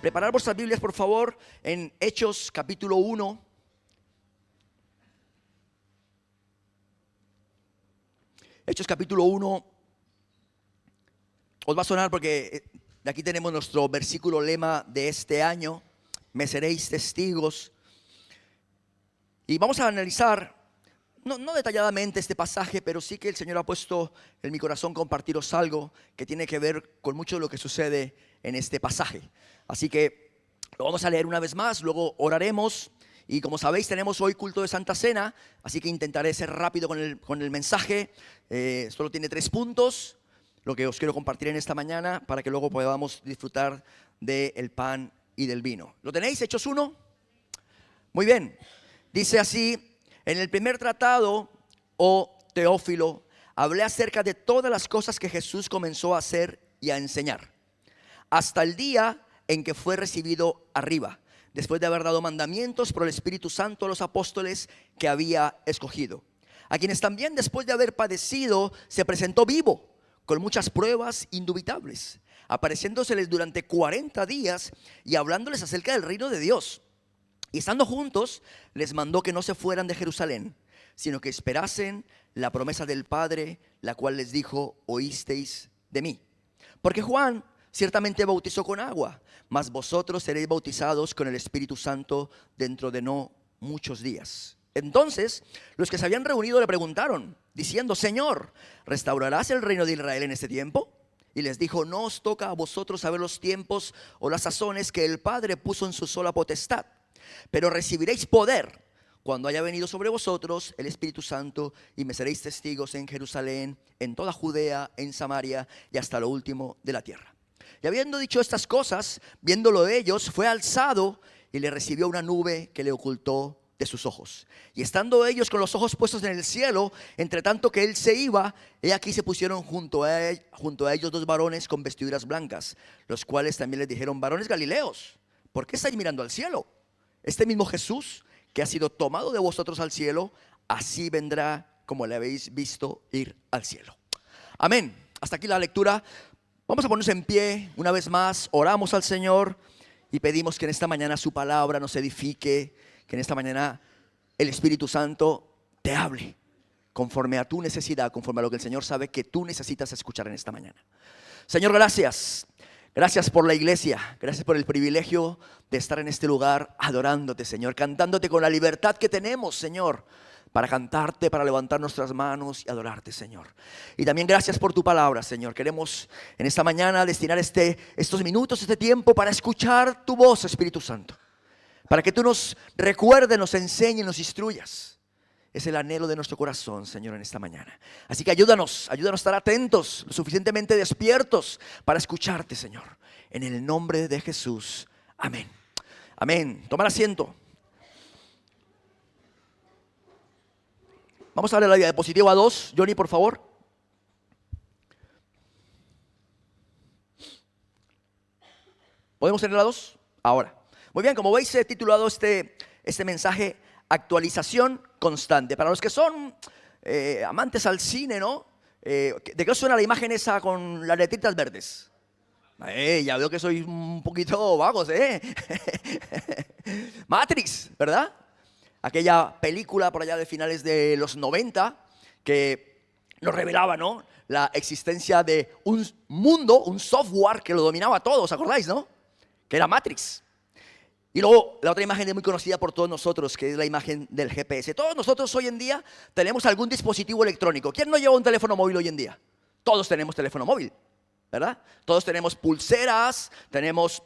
Preparar vuestras Biblias, por favor, en Hechos capítulo 1. Hechos capítulo 1. Os va a sonar porque de aquí tenemos nuestro versículo lema de este año. Me seréis testigos. Y vamos a analizar, no detalladamente este pasaje, pero sí que el Señor ha puesto en mi corazón compartiros algo que tiene que ver con mucho de lo que sucede en este pasaje. Así que lo vamos a leer una vez más, luego oraremos. Y como sabéis, tenemos hoy culto de Santa Cena, así que intentaré ser rápido con el mensaje. Solo tiene 3 puntos, lo que os quiero compartir en esta mañana, para que luego podamos disfrutar del pan y del vino. ¿Lo tenéis? Hechos 1. Muy bien. Dice así: en el primer tratado, oh Teófilo, hablé acerca de todas las cosas que Jesús comenzó a hacer y a enseñar, hasta el día en que fue recibido arriba, después de haber dado mandamientos por el Espíritu Santo a los apóstoles que había escogido, a quienes también después de haber padecido se presentó vivo, con muchas pruebas indubitables, apareciéndoseles durante 40 días y hablándoles acerca del reino de Dios. Y estando juntos, les mandó que no se fueran de Jerusalén, sino que esperasen la promesa del Padre, la cual les dijo: oísteis de mí. Porque Juan ciertamente bautizó con agua, mas vosotros seréis bautizados con el Espíritu Santo dentro de no muchos días. Entonces los que se habían reunido le preguntaron, diciendo: Señor, ¿restaurarás el reino de Israel en este tiempo? Y les dijo: no os toca a vosotros saber los tiempos o las sazones que el Padre puso en su sola potestad, pero recibiréis poder cuando haya venido sobre vosotros el Espíritu Santo, y me seréis testigos en Jerusalén, en toda Judea, en Samaria y hasta lo último de la tierra. Y habiendo dicho estas cosas, viéndolo de ellos, fue alzado y le recibió una nube que le ocultó de sus ojos. Y estando ellos con los ojos puestos en el cielo, entre tanto que él se iba, he aquí se pusieron junto a ellos 2 varones con vestiduras blancas, los cuales también les dijeron: varones galileos, ¿por qué estáis mirando al cielo? Este mismo Jesús que ha sido tomado de vosotros al cielo, así vendrá como le habéis visto ir al cielo. Amén. Hasta aquí la lectura. Vamos a ponernos en pie una vez más, oramos al Señor y pedimos que en esta mañana su palabra nos edifique, que en esta mañana el Espíritu Santo te hable conforme a tu necesidad, conforme a lo que el Señor sabe que tú necesitas escuchar en esta mañana. Señor, gracias. Gracias por la iglesia, gracias por el privilegio de estar en este lugar adorándote, Señor, cantándote con la libertad que tenemos, Señor, para cantarte, para levantar nuestras manos y adorarte, Señor. Y también gracias por tu palabra, Señor. Queremos en esta mañana destinar estos minutos, este tiempo para escuchar tu voz, Espíritu Santo, para que tú nos recuerdes, nos enseñes, nos instruyas. Es el anhelo de nuestro corazón, Señor, en esta mañana. Así que ayúdanos a estar atentos, lo suficientemente despiertos para escucharte, Señor. En el nombre de Jesús. Amén. Amén. Tomar asiento. Vamos a ver la diapositiva 2. Johnny, por favor. ¿Podemos tener la 2? Ahora. Muy bien, como veis, he titulado este mensaje: actualización constante. Para los que son amantes al cine, ¿no? ¿De qué os suena la imagen esa con las letritas verdes? Ya veo que sois un poquito vagos, Matrix, ¿verdad? Aquella película por allá de finales de los 90 que nos revelaba, ¿no?, la existencia de un mundo, un software que lo dominaba todo, ¿os acordáis, no? Que era Matrix. Y luego la otra imagen es muy conocida por todos nosotros, que es la imagen del GPS. Todos nosotros hoy en día tenemos algún dispositivo electrónico. ¿Quién no lleva un teléfono móvil hoy en día? Todos tenemos teléfono móvil, ¿verdad? Todos tenemos pulseras, tenemos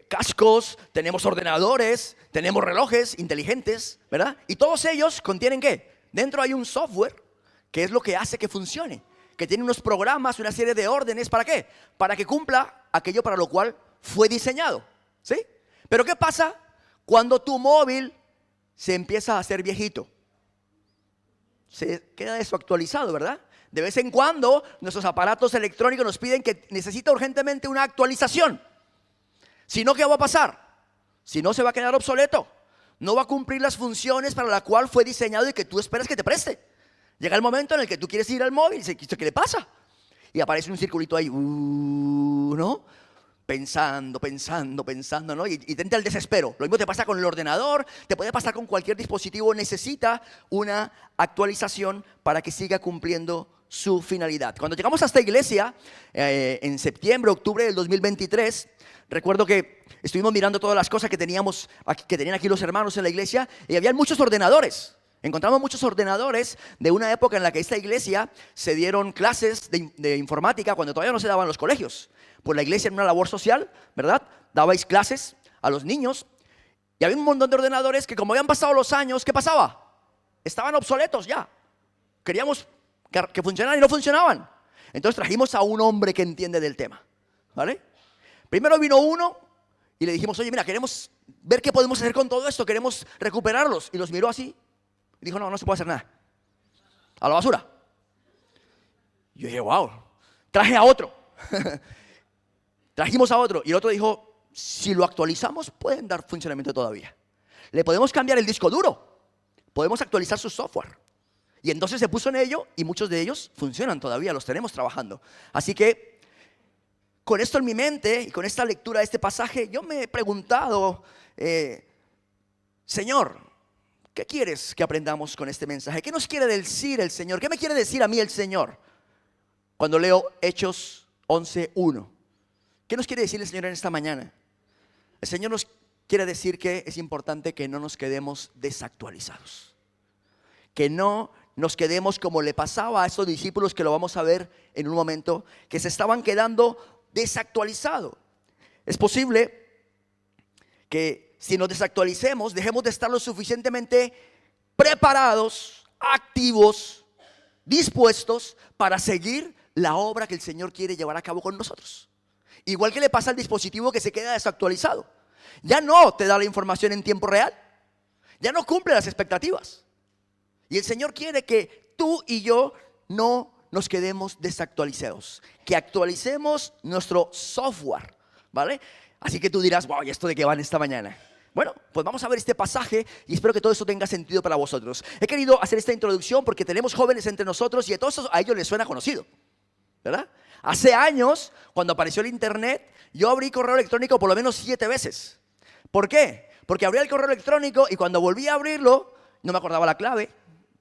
cascos, tenemos ordenadores, tenemos relojes inteligentes, ¿verdad? Y todos ellos contienen ¿qué? Dentro hay un software que es lo que hace que funcione, que tiene unos programas, una serie de órdenes. ¿Para qué? Para que cumpla aquello para lo cual fue diseñado. ¿Sí? Pero ¿qué pasa cuando tu móvil se empieza a hacer viejito? Se queda desactualizado, ¿verdad? De vez en cuando nuestros aparatos electrónicos nos piden que necesita urgentemente una actualización. Si no, ¿qué va a pasar? Si no, se va a quedar obsoleto. No va a cumplir las funciones para las cuales fue diseñado y que tú esperas que te preste. Llega el momento en el que tú quieres ir al móvil y dices: ¿qué le pasa? Y aparece un circulito ahí, ¿no? pensando, ¿no? Y te entra el desespero. Lo mismo te pasa con el ordenador, te puede pasar con cualquier dispositivo. Necesita una actualización para que siga cumpliendo su finalidad. Cuando llegamos a esta iglesia, en septiembre, octubre del 2023, recuerdo que estuvimos mirando todas las cosas que tenían aquí los hermanos en la iglesia, y había muchos ordenadores. Encontramos muchos ordenadores de una época en la que esta iglesia se dieron clases de informática cuando todavía no se daban en los colegios. Pues la iglesia en una labor social, ¿verdad? Dabais clases a los niños y había un montón de ordenadores que, como habían pasado los años, ¿qué pasaba? Estaban obsoletos ya. Queríamos que funcionaran y no funcionaban. Entonces trajimos a un hombre que entiende del tema, ¿vale? Primero vino uno y le dijimos, oye, mira, queremos ver qué podemos hacer con todo esto, queremos recuperarlos. Y los miró así y dijo, no se puede hacer nada. A la basura. Y yo dije, wow. Traje a otro. Trajimos a otro y el otro dijo, si lo actualizamos pueden dar funcionamiento todavía. Le podemos cambiar el disco duro, podemos actualizar su software. Y entonces se puso en ello y muchos de ellos funcionan todavía, los tenemos trabajando. Así que con esto en mi mente y con esta lectura de este pasaje, yo me he preguntado, Señor, ¿qué quieres que aprendamos con este mensaje? ¿Qué nos quiere decir el Señor? ¿Qué me quiere decir a mí el Señor? Cuando leo Hechos 11:1. ¿Qué nos quiere decir el Señor en esta mañana? El Señor nos quiere decir que es importante que no nos quedemos desactualizados. Que no nos quedemos como le pasaba a estos discípulos, que lo vamos a ver en un momento, que se estaban quedando desactualizados. Es posible que si nos desactualicemos, dejemos de estar lo suficientemente preparados, activos, dispuestos para seguir la obra que el Señor quiere llevar a cabo con nosotros. Igual que le pasa al dispositivo que se queda desactualizado. Ya no te da la información en tiempo real. Ya no cumple las expectativas. Y el Señor quiere que tú y yo no nos quedemos desactualizados. Que actualicemos nuestro software, ¿vale? Así que tú dirás, wow, ¿y esto de qué va en esta mañana? Bueno, pues vamos a ver este pasaje y espero que todo eso tenga sentido para vosotros. He querido hacer esta introducción porque tenemos jóvenes entre nosotros y a todos a ellos les suena conocido, ¿verdad? Hace años, cuando apareció el internet, yo abrí correo electrónico por lo menos 7 veces. ¿Por qué? Porque abría el correo electrónico y cuando volví a abrirlo, no me acordaba la clave,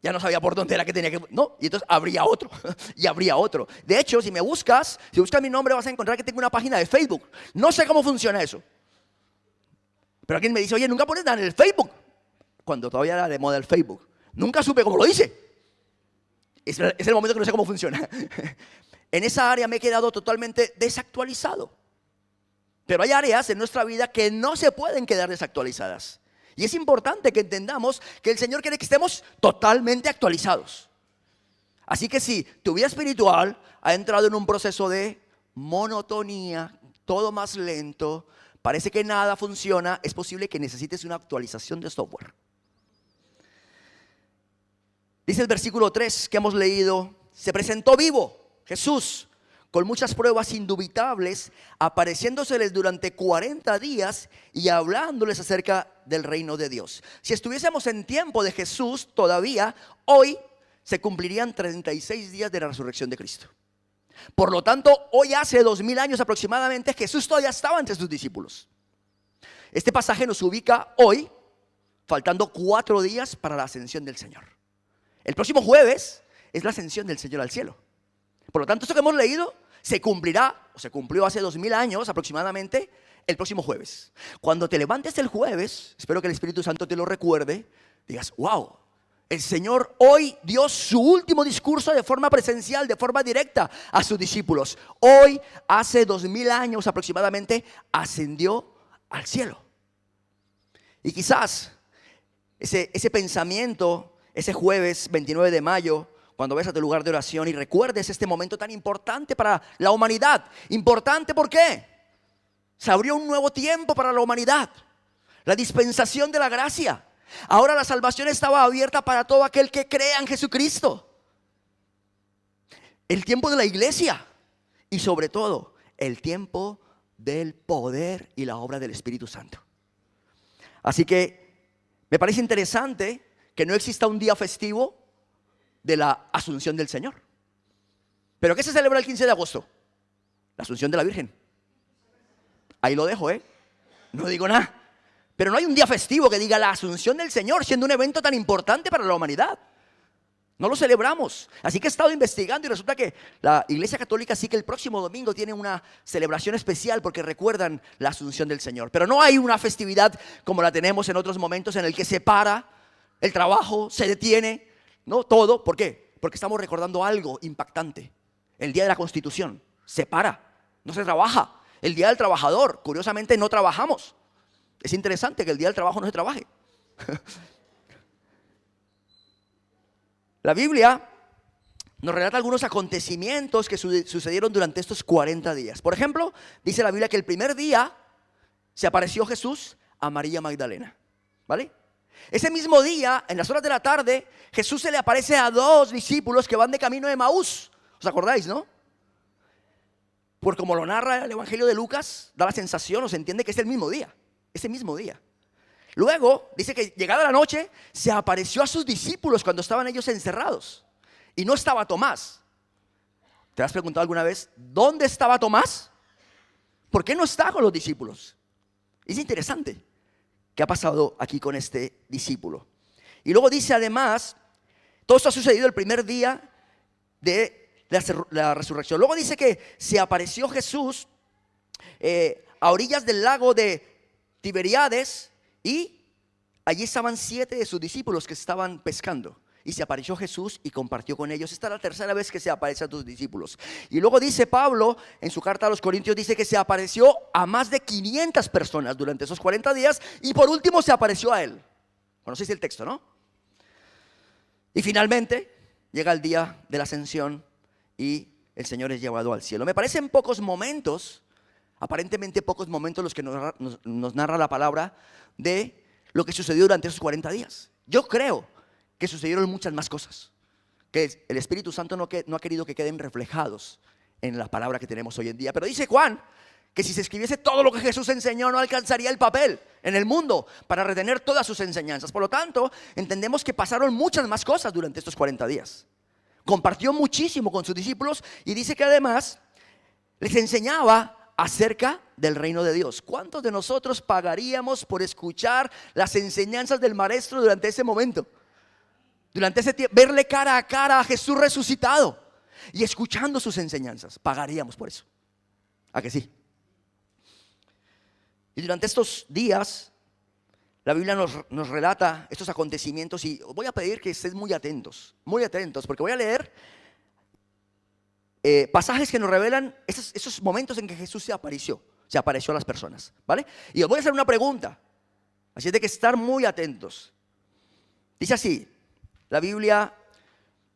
ya no sabía por dónde era que tenía que... No, y entonces abría otro, y abría otro. De hecho, si buscas mi nombre, vas a encontrar que tengo una página de Facebook. No sé cómo funciona eso. Pero alguien me dice, oye, nunca pones nada en el Facebook. Cuando todavía era de moda el Facebook. Nunca supe cómo lo hice. Es el momento que no sé cómo funciona. En esa área me he quedado totalmente desactualizado. Pero hay áreas en nuestra vida que no se pueden quedar desactualizadas. Y es importante que entendamos que el Señor quiere que estemos totalmente actualizados. Así que si tu vida espiritual ha entrado en un proceso de monotonía, todo más lento, parece que nada funciona, es posible que necesites una actualización de software. Dice el versículo 3 que hemos leído, se presentó vivo Jesús con muchas pruebas indubitables, apareciéndoseles durante 40 días y hablándoles acerca del reino de Dios. Si estuviésemos en tiempo de Jesús todavía, hoy se cumplirían 36 días de la resurrección de Cristo. Por lo tanto, hoy hace 2000 años aproximadamente, Jesús todavía estaba entre sus discípulos. Este pasaje nos ubica hoy, faltando 4 días para la ascensión del Señor. El próximo jueves es la ascensión del Señor al cielo. Por lo tanto, esto que hemos leído se cumplirá, o se cumplió hace 2000 años aproximadamente, el próximo jueves. Cuando te levantes el jueves, espero que el Espíritu Santo te lo recuerde, digas, wow, el Señor hoy dio su último discurso de forma presencial, de forma directa a sus discípulos. Hoy, hace 2000 años aproximadamente, ascendió al cielo. Y quizás ese pensamiento, ese jueves 29 de mayo, cuando ves a tu lugar de oración y recuerdes este momento tan importante para la humanidad. Importante, ¿por qué? Se abrió un nuevo tiempo para la humanidad. La dispensación de la gracia. Ahora la salvación estaba abierta para todo aquel que crea en Jesucristo. El tiempo de la iglesia. Y sobre todo, el tiempo del poder y la obra del Espíritu Santo. Así que me parece interesante que no exista un día festivo de la Asunción del Señor. ¿Pero qué se celebra el 15 de agosto? La Asunción de la Virgen. Ahí lo dejo, no digo nada. Pero no hay un día festivo que diga la Asunción del Señor, siendo un evento tan importante para la humanidad. No lo celebramos. Así que he estado investigando y resulta que la Iglesia Católica sí que el próximo domingo tiene una celebración especial porque recuerdan la Asunción del Señor. Pero no hay una festividad como la tenemos en otros momentos en el que se para el trabajo, se detiene, ¿no? Todo. ¿Por qué? Porque estamos recordando algo impactante. El día de la Constitución se para, no se trabaja. El día del trabajador, curiosamente, no trabajamos. Es interesante que el día del trabajo no se trabaje. La Biblia nos relata algunos acontecimientos que sucedieron durante estos 40 días. Por ejemplo, dice la Biblia que el primer día se apareció Jesús a María Magdalena, ¿vale? Ese mismo día, en las horas de la tarde, Jesús se le aparece a 2 discípulos que van de camino de Emaús. ¿Os acordáis, no? Por como lo narra el Evangelio de Lucas, da la sensación o se entiende que es el mismo día, ese mismo día. Luego, dice que llegada la noche, se apareció a sus discípulos cuando estaban ellos encerrados. Y no estaba Tomás. ¿Te has preguntado alguna vez dónde estaba Tomás? ¿Por qué no está con los discípulos? Es interesante qué ha pasado aquí con este discípulo. Y luego dice además, todo esto ha sucedido el primer día de la resurrección. Luego dice que se apareció Jesús a orillas del lago de Tiberíades. Y allí estaban 7 de sus discípulos que estaban pescando. Y se apareció Jesús y compartió con ellos. Esta es la tercera vez que se aparece a tus discípulos. Y luego dice Pablo, en su carta a los Corintios, dice que se apareció a más de 500 personas durante esos 40 días. Y por último se apareció a él. Conocéis el texto, ¿no? Y finalmente llega el día de la ascensión y el Señor es llevado al cielo. Me parecen pocos momentos, aparentemente pocos momentos los que nos narra la palabra de lo que sucedió durante esos 40 días. Yo creo que sucedieron muchas más cosas, que el Espíritu Santo no ha querido que queden reflejados en la palabra que tenemos hoy en día. Pero dice Juan que si se escribiese todo lo que Jesús enseñó, no alcanzaría el papel en el mundo para retener todas sus enseñanzas. Por lo tanto, entendemos que pasaron muchas más cosas durante estos 40 días. Compartió muchísimo con sus discípulos y dice que además les enseñaba acerca del reino de Dios. ¿Cuántos de nosotros pagaríamos por escuchar las enseñanzas del maestro durante ese momento? Durante ese tiempo, verle cara a cara a Jesús resucitado y escuchando sus enseñanzas. Pagaríamos por eso. ¿A que sí? Y durante estos días, la Biblia nos relata estos acontecimientos y voy a pedir que estés muy atentos, porque voy a leer pasajes que nos revelan esos momentos en que Jesús se apareció a las personas, ¿vale? Y os voy a hacer una pregunta, así es de que estar muy atentos. Dice así, la Biblia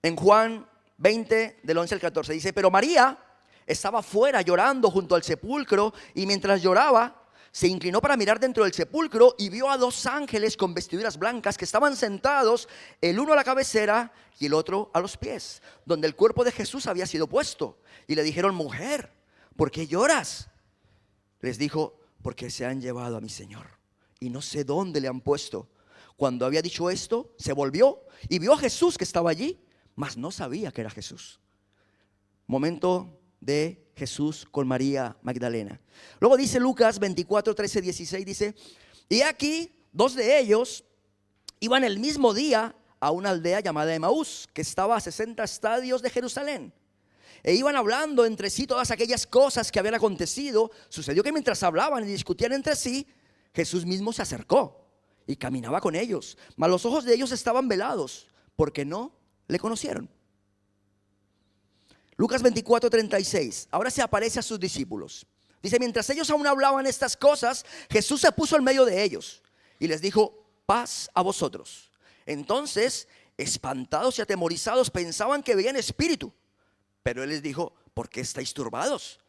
en Juan 20, del 11 al 14, dice: pero María estaba fuera llorando junto al sepulcro, y mientras lloraba, se inclinó para mirar dentro del sepulcro y vio a 2 ángeles con vestiduras blancas que estaban sentados, el uno a la cabecera y el otro a los pies, donde el cuerpo de Jesús había sido puesto. Y le dijeron: mujer, ¿por qué lloras? Les dijo: porque se han llevado a mi Señor y no sé dónde le han puesto. Cuando había dicho esto, se volvió y vio a Jesús que estaba allí, mas no sabía que era Jesús. Momento de Jesús con María Magdalena. Luego dice Lucas 24, 13, 16, dice: y aquí 2 de ellos iban el mismo día a una aldea llamada Emaús, que estaba a 60 estadios de Jerusalén. E iban hablando entre sí todas aquellas cosas que habían acontecido. Sucedió que mientras hablaban y discutían entre sí, Jesús mismo se acercó y caminaba con ellos, mas los ojos de ellos estaban velados, porque no le conocieron. Lucas 24, 36. Ahora se aparece a sus discípulos. Dice: mientras ellos aún hablaban estas cosas, Jesús se puso en medio de ellos y les dijo: paz a vosotros. Entonces, espantados y atemorizados, pensaban que veían espíritu. Pero él les dijo: ¿por qué estáis turbados?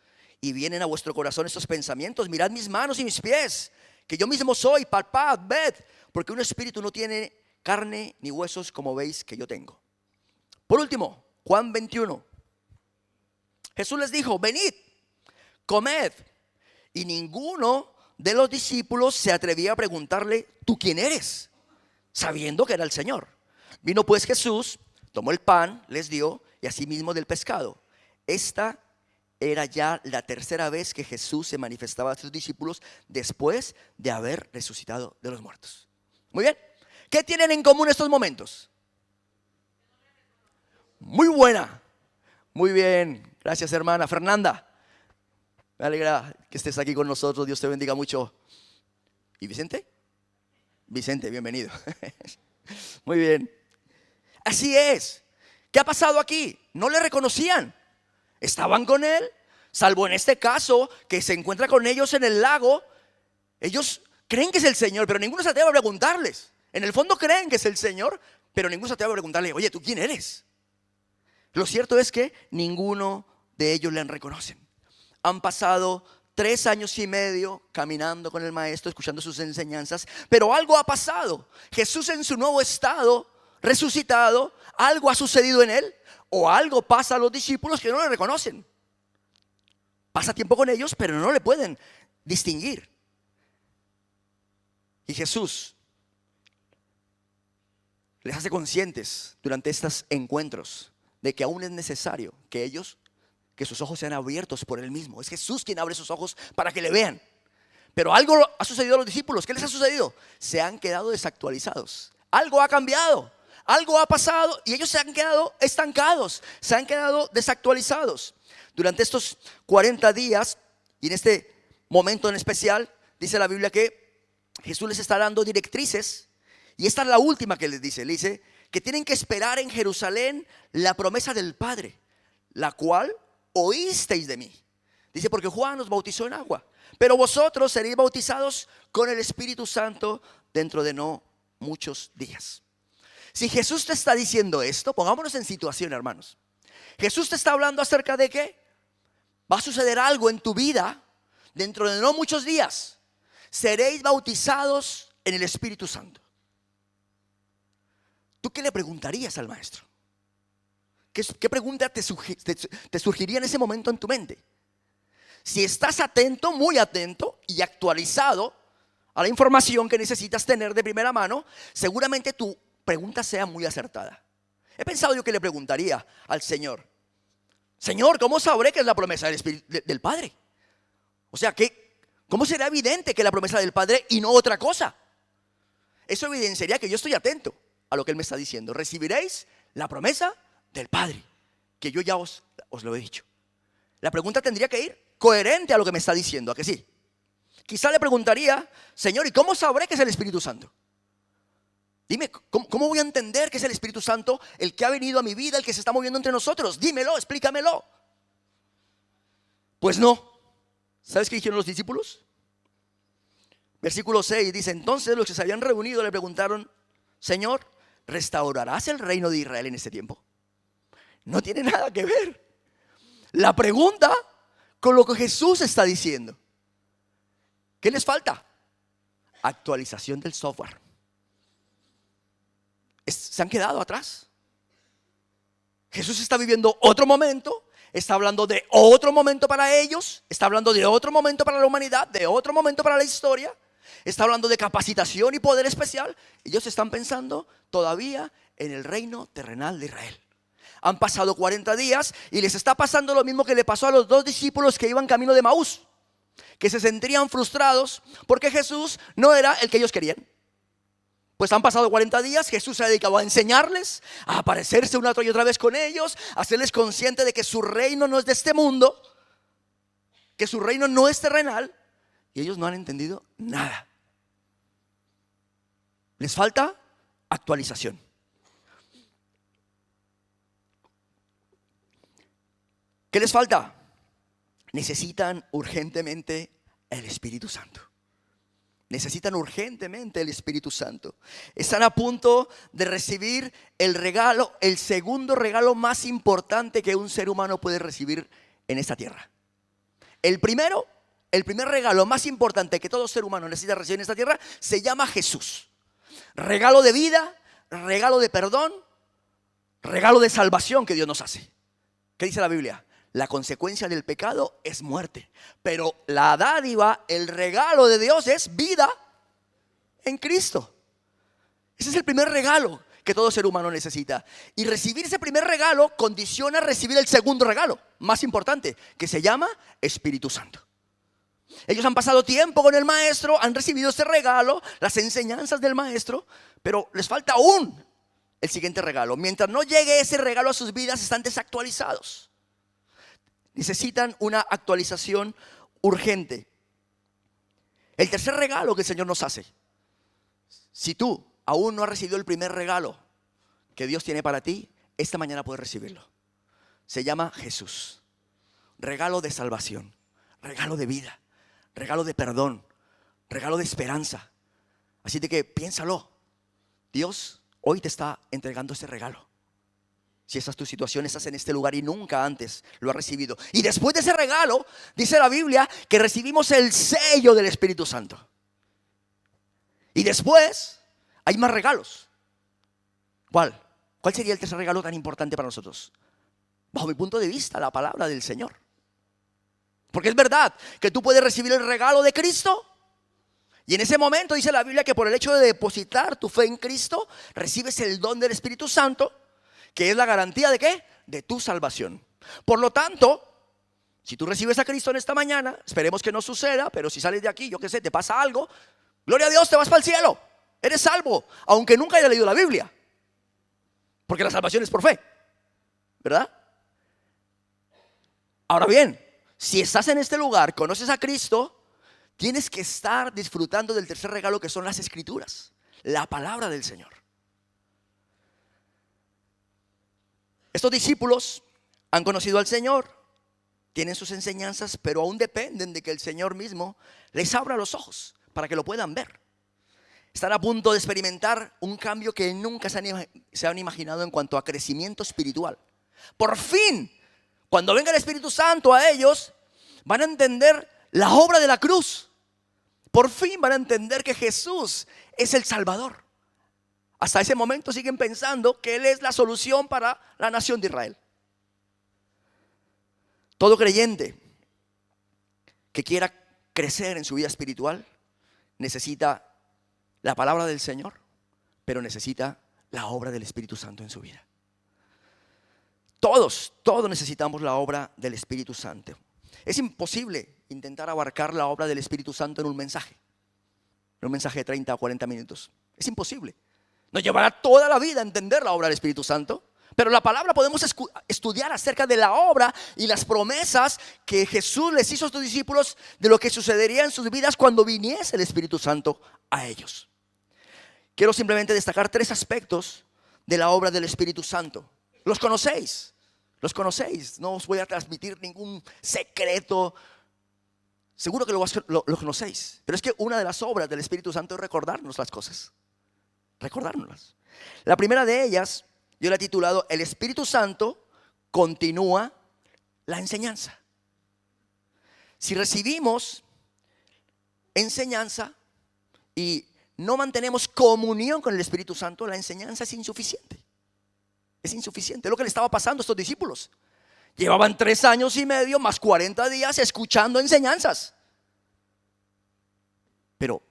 Y vienen a vuestro corazón estos pensamientos. Mirad mis manos y mis pies, que yo mismo soy. Palpad, ved, porque un espíritu no tiene carne ni huesos, como veis que yo tengo. Por último, Juan 21. Jesús les dijo: venid, comed. Y ninguno de los discípulos se atrevía a preguntarle: ¿tú quién eres?, sabiendo que era el Señor. Vino pues Jesús, tomó el pan, les dio, y asimismo del pescado. Esta era ya la tercera vez que Jesús se manifestaba a sus discípulos después de haber resucitado de los muertos. Muy bien. ¿Qué tienen en común estos momentos? Muy buena. Muy bien. Gracias, hermana Fernanda. Me alegra que estés aquí con nosotros. Dios te bendiga mucho. ¿Y Vicente? Vicente, bienvenido. Muy bien. Así es. ¿Qué ha pasado aquí? No le reconocían. Estaban con él, salvo en este caso que se encuentra con ellos en el lago. Ellos creen que es el Señor, pero ninguno se atreve a preguntarles. En el fondo creen que es el Señor, pero ninguno se atreve a preguntarle: oye, ¿tú quién eres? Lo cierto es que ninguno de ellos le reconocen. Han pasado 3 años y medio caminando con el maestro, escuchando sus enseñanzas, pero algo ha pasado. Jesús en su nuevo estado, resucitado, algo ha sucedido en él, o algo pasa a los discípulos que no le reconocen. Pasa tiempo con ellos, pero no le pueden distinguir. Y Jesús les hace conscientes durante estos encuentros de que aún es necesario que sus ojos sean abiertos por él mismo. Es Jesús quien abre sus ojos para que le vean. Pero algo ha sucedido a los discípulos. ¿Qué les ha sucedido? Se han quedado desactualizados. Algo ha cambiado, algo ha pasado y ellos se han quedado estancados, se han quedado desactualizados. Durante estos 40 días y en este momento en especial, dice la Biblia que Jesús les está dando directrices. Y esta es la última que les dice. Le dice que tienen que esperar en Jerusalén la promesa del Padre, la cual oísteis de mí. Dice, porque Juan nos bautizó en agua, pero vosotros seréis bautizados con el Espíritu Santo dentro de no muchos días. Si Jesús te está diciendo esto, pongámonos en situación, hermanos. Jesús te está hablando acerca de que va a suceder algo en tu vida dentro de no muchos días. Seréis bautizados en el Espíritu Santo. ¿Tú qué le preguntarías al maestro? ¿Qué pregunta te surgiría en ese momento en tu mente? Si estás atento, muy atento y actualizado a la información que necesitas tener de primera mano, seguramente tu pregunta sea muy acertada. He pensado yo que le preguntaría al Señor: Señor, ¿cómo sabré que es la promesa del Padre? O sea, ¿cómo será evidente que es la promesa del Padre y no otra cosa? Eso evidenciaría que yo estoy atento a lo que Él me está diciendo. Recibiréis la promesa del Padre, que yo ya os lo he dicho. La pregunta tendría que ir coherente a lo que me está diciendo, ¿a que sí? Quizá le preguntaría: Señor, ¿y cómo sabré que es el Espíritu Santo? Dime, ¿cómo voy a entender que es el Espíritu Santo el que ha venido a mi vida, el que se está moviendo entre nosotros? Dímelo, explícamelo. Pues no. ¿Sabes qué dijeron los discípulos? Versículo 6 dice: entonces los que se habían reunido le preguntaron: Señor, ¿restaurarás el reino de Israel en este tiempo? No tiene nada que ver la pregunta con lo que Jesús está diciendo. ¿Qué les falta? Actualización del software. Se han quedado atrás. Jesús está viviendo otro momento, está hablando de otro momento para ellos, está hablando de otro momento para la humanidad, de otro momento para la historia, está hablando de capacitación y poder especial. Ellos están pensando todavía en el reino terrenal de Israel. Han pasado 40 días y les está pasando lo mismo que le pasó a los 2 discípulos que iban camino de Maús, que se sentían frustrados porque Jesús no era el que ellos querían. Pues han pasado 40 días, Jesús se ha dedicado a enseñarles, a aparecerse una y otra vez con ellos, a hacerles consciente de que su reino no es de este mundo, que su reino no es terrenal, y ellos no han entendido nada. Les falta actualización. ¿Qué les falta? Necesitan urgentemente el Espíritu Santo. Necesitan urgentemente el Espíritu Santo. Están a punto de recibir el regalo, el segundo regalo más importante que un ser humano puede recibir en esta tierra. El primer regalo más importante que todo ser humano necesita recibir en esta tierra se llama Jesús. Regalo de vida, regalo de perdón, regalo de salvación que Dios nos hace. ¿Qué dice la Biblia? La consecuencia del pecado es muerte, pero la dádiva, el regalo de Dios es vida en Cristo. Ese es el primer regalo que todo ser humano necesita. Y recibir ese primer regalo condiciona recibir el segundo regalo, más importante, que se llama Espíritu Santo. Ellos han pasado tiempo con el maestro, han recibido ese regalo, las enseñanzas del maestro, pero les falta aún el siguiente regalo. Mientras no llegue ese regalo a sus vidas, están desactualizados. Necesitan una actualización urgente. El tercer regalo que el Señor nos hace, si tú aún no has recibido el primer regalo que Dios tiene para ti, esta mañana puedes recibirlo. Se llama Jesús. Regalo de salvación, regalo de vida, regalo de perdón, regalo de esperanza. Así de que piénsalo. Dios hoy te está entregando ese regalo. Si esa es tu situación, estás en este lugar y nunca antes lo has recibido. Y después de ese regalo, dice la Biblia que recibimos el sello del Espíritu Santo. Y después hay más regalos. ¿Cuál? ¿Cuál sería el tercer regalo tan importante para nosotros? Bajo mi punto de vista, la palabra del Señor. Porque es verdad que tú puedes recibir el regalo de Cristo. Y en ese momento dice la Biblia que por el hecho de depositar tu fe en Cristo, recibes el don del Espíritu Santo, que es la garantía de ¿qué? De tu salvación. Por lo tanto, si tú recibes a Cristo en esta mañana, esperemos que no suceda, pero si sales de aquí, yo qué sé, te pasa algo, gloria a Dios, te vas para el cielo. Eres salvo, aunque nunca haya leído la Biblia. Porque la salvación es por fe, ¿verdad? Ahora bien, si estás en este lugar, conoces a Cristo, tienes que estar disfrutando del tercer regalo, que son las Escrituras, la palabra del Señor. Estos discípulos han conocido al Señor, tienen sus enseñanzas, pero aún dependen de que el Señor mismo les abra los ojos para que lo puedan ver. Están a punto de experimentar un cambio que nunca se han imaginado en cuanto a crecimiento espiritual. Por fin, cuando venga el Espíritu Santo a ellos, van a entender la obra de la cruz. Por fin van a entender que Jesús es el Salvador. Hasta ese momento siguen pensando que Él es la solución para la nación de Israel. Todo creyente que quiera crecer en su vida espiritual necesita la palabra del Señor, pero necesita la obra del Espíritu Santo en su vida. Todos necesitamos la obra del Espíritu Santo. Es imposible intentar abarcar la obra del Espíritu Santo en un mensaje de 30 o 40 minutos. Es imposible. Nos llevará toda la vida a entender la obra del Espíritu Santo. Pero la palabra podemos estudiar acerca de la obra y las promesas que Jesús les hizo a sus discípulos de lo que sucedería en sus vidas cuando viniese el Espíritu Santo a ellos. Quiero simplemente destacar 3 aspectos de la obra del Espíritu Santo. Los conocéis, no os voy a transmitir ningún secreto. Seguro que lo conocéis. Pero es que una de las obras del Espíritu Santo es recordarnos las cosas. Recordárnoslas. La primera de ellas, yo la he titulado: el Espíritu Santo continúa la enseñanza. Si recibimos enseñanza y no mantenemos comunión con el Espíritu Santo, la enseñanza es insuficiente. Es insuficiente. Es lo que le estaba pasando a estos discípulos. Llevaban 3 años y medio más 40 días escuchando enseñanzas. Pero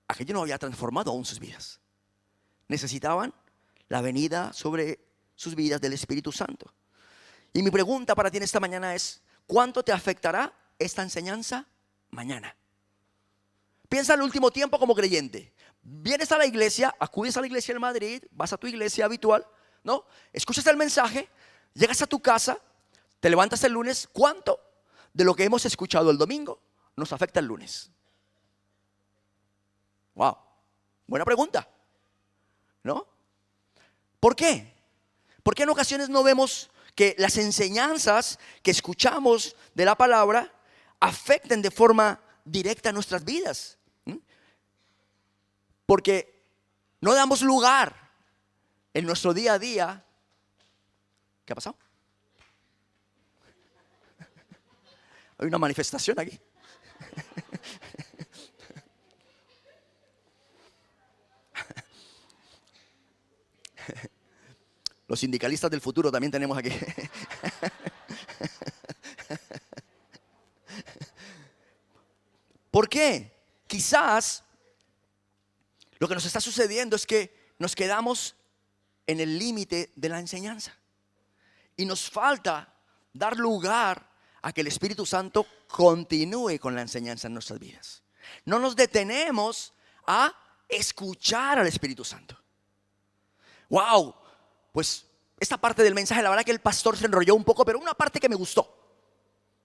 aquello no había transformado aún sus vidas. Necesitaban la venida sobre sus vidas del Espíritu Santo. Y mi pregunta para ti en esta mañana es: ¿cuánto te afectará esta enseñanza mañana? Piensa en el último tiempo como creyente. Vienes a la iglesia, acudes a la iglesia en Madrid, vas a tu iglesia habitual, ¿no? Escuchas el mensaje, llegas a tu casa, te levantas el lunes. ¿Cuánto de lo que hemos escuchado el domingo nos afecta el lunes? Wow, buena pregunta, ¿no? ¿Por qué? Porque en ocasiones no vemos que las enseñanzas que escuchamos de la palabra afecten de forma directa nuestras vidas. Porque no damos lugar en nuestro día a día. ¿Qué ha pasado? Hay una manifestación aquí. Los sindicalistas del futuro también tenemos aquí. ¿Por qué? Quizás lo que nos está sucediendo es que nos quedamos en el límite de la enseñanza. Y nos falta dar lugar a que el Espíritu Santo continúe con la enseñanza en nuestras vidas. No nos detenemos a escuchar al Espíritu Santo. Wow, pues esta parte del mensaje, la verdad que el pastor se enrolló un poco, pero una parte que me gustó.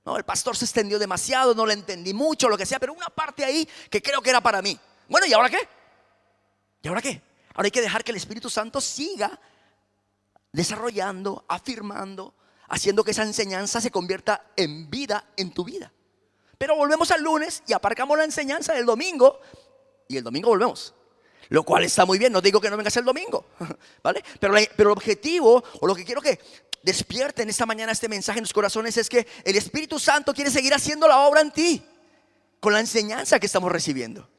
No, el pastor se extendió demasiado, no le entendí mucho, lo que sea, pero una parte ahí que creo que era para mí. Bueno, ¿y ahora qué? ¿Y ahora qué? Ahora hay que dejar que el Espíritu Santo siga desarrollando, afirmando, haciendo que esa enseñanza se convierta en vida en tu vida. Pero volvemos al lunes y aparcamos la enseñanza del domingo y el domingo volvemos. Lo cual está muy bien, no digo que no vengas el domingo, ¿vale? Pero el objetivo, o lo que quiero que despierten esta mañana este mensaje en tus corazones, es que el Espíritu Santo quiere seguir haciendo la obra en ti con la enseñanza que estamos recibiendo.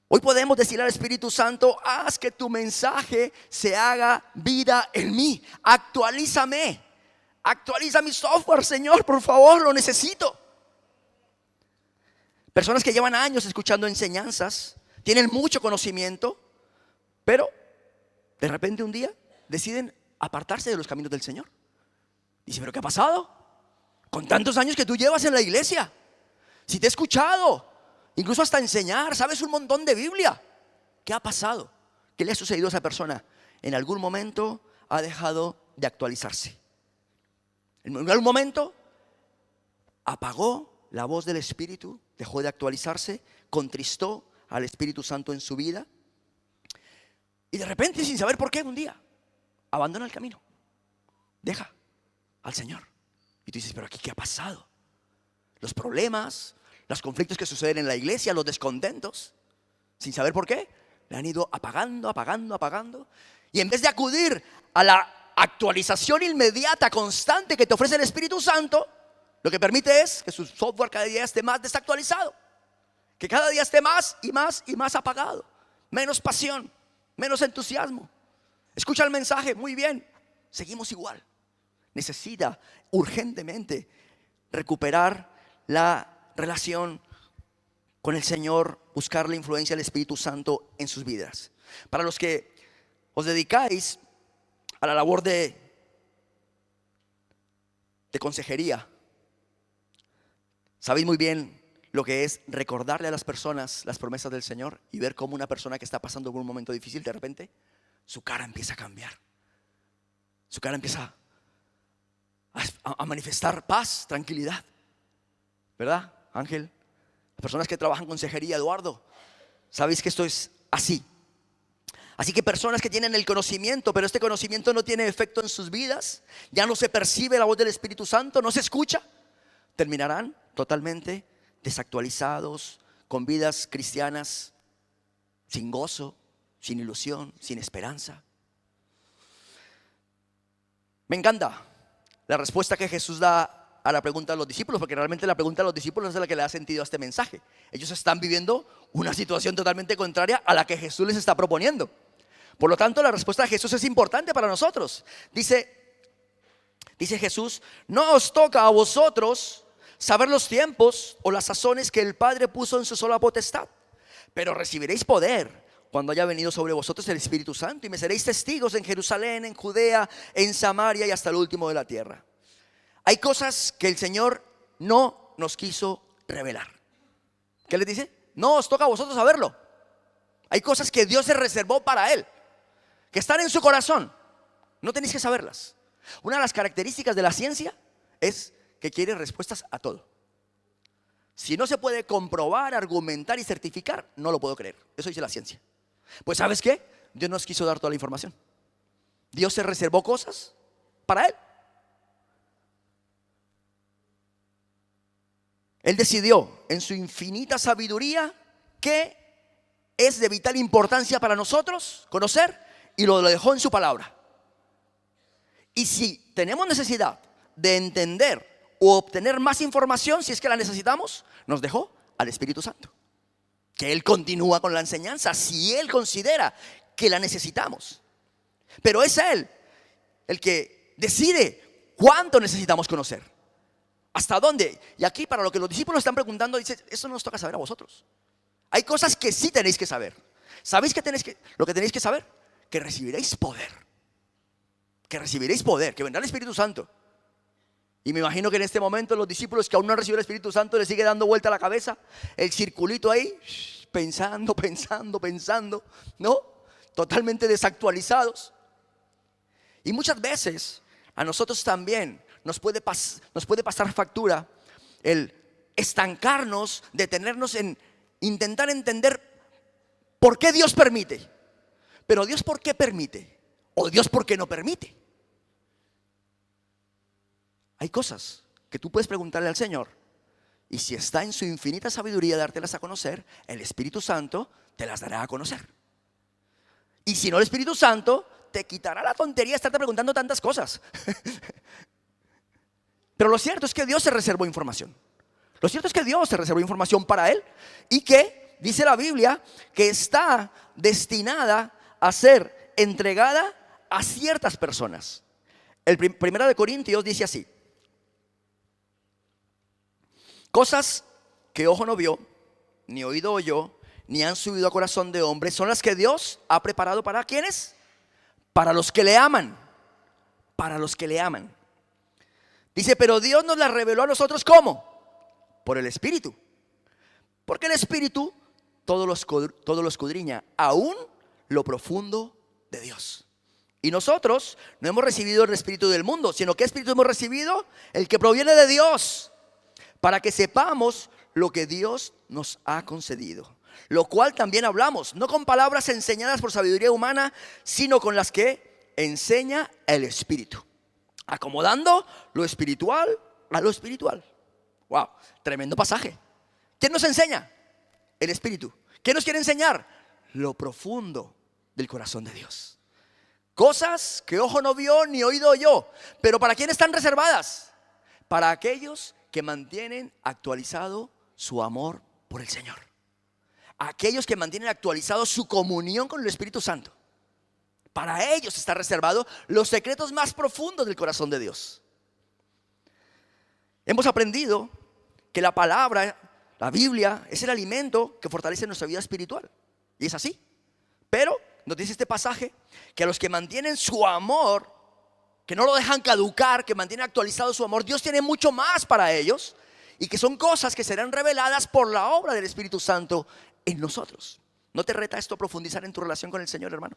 Hoy podemos decirle al Espíritu Santo: haz que tu mensaje se haga vida en mí. Actualízame. Actualiza mi software, Señor, por favor, lo necesito. Personas que llevan años escuchando enseñanzas, tienen mucho conocimiento, pero de repente un día deciden apartarse de los caminos del Señor. Dice: ¿pero qué ha pasado? Con tantos años que tú llevas en la iglesia, si te he escuchado, incluso hasta enseñar, sabes un montón de Biblia. ¿Qué ha pasado? ¿Qué le ha sucedido a esa persona? En algún momento ha dejado de actualizarse. En algún momento apagó la voz del Espíritu, dejó de actualizarse, contristó al Espíritu Santo en su vida. Y de repente, sin saber por qué, un día abandona el camino, deja al Señor. Y tú dices: ¿pero aquí qué ha pasado? Los problemas, los conflictos que suceden en la iglesia, los descontentos, sin saber por qué, le han ido apagando, apagando, apagando. Y en vez de acudir a la actualización inmediata, constante que te ofrece el Espíritu Santo, lo que permite es que su software cada día esté más desactualizado, que cada día esté más y más y más apagado. Menos pasión, menos entusiasmo. Escucha el mensaje, muy bien, seguimos igual. Necesita urgentemente recuperar la relación con el Señor, buscar la influencia del Espíritu Santo en sus vidas. Para los que os dedicáis a la labor de consejería, sabéis muy bien lo que es recordarle a las personas las promesas del Señor y ver cómo una persona que está pasando por un momento difícil, de repente su cara empieza a cambiar. Su cara empieza a manifestar paz, tranquilidad. ¿Verdad, Ángel? Las personas que trabajan en consejería, Eduardo, sabéis que esto es así. Así que personas que tienen el conocimiento, pero este conocimiento no tiene efecto en sus vidas, ya no se percibe la voz del Espíritu Santo, no se escucha, terminarán totalmente desactualizados, con vidas cristianas sin gozo, sin ilusión, sin esperanza. Me encanta la respuesta que Jesús da a la pregunta de los discípulos, porque realmente la pregunta de los discípulos es la que le da sentido a este mensaje. Ellos están viviendo una situación totalmente contraria a la que Jesús les está proponiendo. Por lo tanto, la respuesta de Jesús es importante para nosotros. Dice Jesús: no os toca a vosotros saber los tiempos o las sazones que el Padre puso en su sola potestad, pero recibiréis poder cuando haya venido sobre vosotros el Espíritu Santo, y me seréis testigos en Jerusalén, en Judea, en Samaria y hasta el último de la tierra. Hay cosas que el Señor no nos quiso revelar. ¿Qué les dice? No os toca a vosotros saberlo. Hay cosas que Dios se reservó para Él, que están en su corazón. No tenéis que saberlas. Una de las características de la ciencia es que quiere respuestas a todo. Si no se puede comprobar, argumentar y certificar, no lo puedo creer. Eso dice la ciencia. Pues ¿sabes qué? Dios nos quiso dar toda la información. Dios se reservó cosas para Él. Él decidió en su infinita sabiduría que es de vital importancia para nosotros conocer, y lo dejó en su palabra. Y si tenemos necesidad de entender o obtener más información, si es que la necesitamos, nos dejó al Espíritu Santo, que Él continúa con la enseñanza si Él considera que la necesitamos. Pero es Él el que decide cuánto necesitamos conocer, hasta dónde. Y aquí, para lo que los discípulos están preguntando, dice: eso no nos toca saber a vosotros. Hay cosas que sí tenéis que saber. ¿Sabéis lo que tenéis que saber? que recibiréis poder. Que recibiréis poder, que vendrá el Espíritu Santo. Y me imagino que en este momento los discípulos que aún no han recibido el Espíritu Santo les sigue dando vuelta a la cabeza, el circulito ahí, pensando, ¿no? Totalmente desactualizados. Y muchas veces a nosotros también nos puede pasar factura el estancarnos, detenernos en intentar entender por qué Dios permite. Pero Dios, ¿por qué permite? O Dios, ¿por qué no permite? Hay cosas que tú puedes preguntarle al Señor, y si está en su infinita sabiduría dártelas a conocer, el Espíritu Santo te las dará a conocer. Y si no, el Espíritu Santo te quitará la tontería de estarte preguntando tantas cosas. Pero lo cierto es que Dios se reservó información. Lo cierto es que Dios se reservó información para Él, y que dice la Biblia que está destinada a ser entregada a ciertas personas. El Primera de Corintios dice así: cosas que ojo no vio, ni oído oyó, ni han subido a corazón de hombre, son las que Dios ha preparado para ¿quiénes? Para los que le aman. Para los que le aman. Dice, pero Dios nos las reveló a nosotros ¿cómo? Por el Espíritu. Porque el Espíritu todo lo escudriña, aún lo profundo de Dios. Y nosotros no hemos recibido el Espíritu del mundo, sino que Espíritu hemos recibido el que proviene de Dios, para que sepamos lo que Dios nos ha concedido. Lo cual también hablamos, no con palabras enseñadas por sabiduría humana, sino con las que enseña el Espíritu, acomodando lo espiritual a lo espiritual. Wow, tremendo pasaje. ¿Quién nos enseña? El Espíritu. ¿Qué nos quiere enseñar? Lo profundo del corazón de Dios. Cosas que ojo no vio ni oído oyó. Pero ¿para quién están reservadas? Para aquellos que mantienen actualizado su amor por el Señor. Aquellos que mantienen actualizado su comunión con el Espíritu Santo. Para ellos está reservado los secretos más profundos del corazón de Dios. Hemos aprendido que la palabra, la Biblia, es el alimento que fortalece nuestra vida espiritual. Y es así. Pero nos dice este pasaje que a los que mantienen su amor, que no lo dejan caducar, que mantienen actualizado su amor, Dios tiene mucho más para ellos, y que son cosas que serán reveladas por la obra del Espíritu Santo en nosotros. ¿No te reta esto a profundizar en tu relación con el Señor, hermano?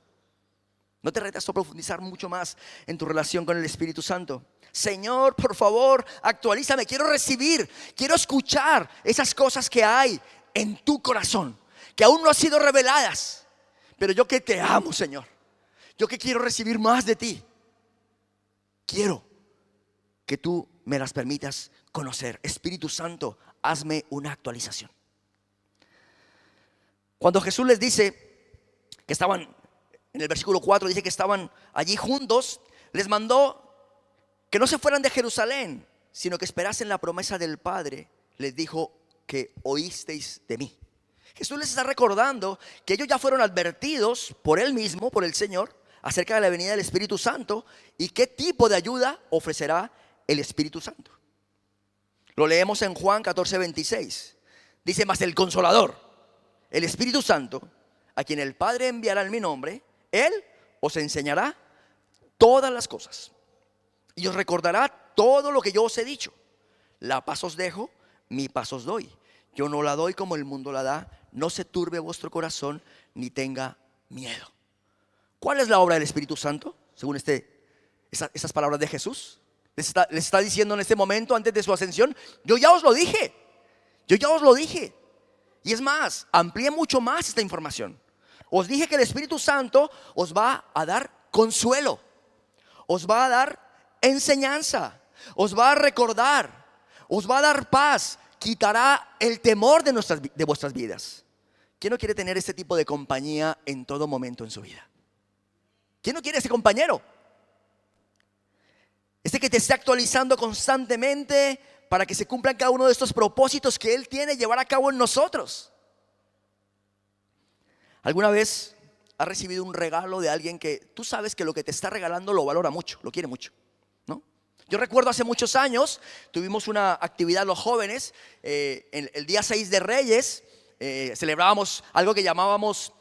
¿No te reta esto a profundizar mucho más en tu relación con el Espíritu Santo? Señor, por favor, actualízame. Quiero recibir, quiero escuchar esas cosas que hay en tu corazón, que aún no han sido reveladas. Pero yo que te amo, Señor, yo que quiero recibir más de ti, quiero que tú me las permitas conocer. Espíritu Santo, hazme una actualización. Cuando Jesús les dice que estaban, en el versículo 4 dice que estaban allí juntos, les mandó que no se fueran de Jerusalén, sino que esperasen la promesa del Padre. Les dijo que oísteis de mí. Jesús les está recordando que ellos ya fueron advertidos por Él mismo, por el Señor, acerca de la venida del Espíritu Santo y qué tipo de ayuda ofrecerá el Espíritu Santo. Lo leemos en Juan 14:26. Dice, mas el Consolador, el Espíritu Santo, a quien el Padre enviará en mi nombre, Él os enseñará todas las cosas y os recordará todo lo que yo os he dicho. La paz os dejo, mi paz os doy. Yo no la doy como el mundo la da. No se turbe vuestro corazón ni tenga miedo. ¿Cuál es la obra del Espíritu Santo? Según esas palabras de Jesús. Les está diciendo en este momento, antes de su ascensión, yo ya os lo dije. Yo ya os lo dije. Y es más, amplié mucho más esta información. Os dije que el Espíritu Santo os va a dar consuelo, os va a dar enseñanza, os va a recordar, os va a dar paz, quitará el temor de vuestras vidas. ¿Quién no quiere tener este tipo de compañía en todo momento en su vida? ¿Quién no quiere ese compañero? Este que te esté actualizando constantemente para que se cumplan cada uno de estos propósitos que Él tiene llevar a cabo en nosotros. ¿Alguna vez has recibido un regalo de alguien que tú sabes que lo que te está regalando lo valora mucho, lo quiere mucho, ¿no? Yo recuerdo hace muchos años, tuvimos una actividad los jóvenes, el día 6 de Reyes, celebrábamos algo que llamábamos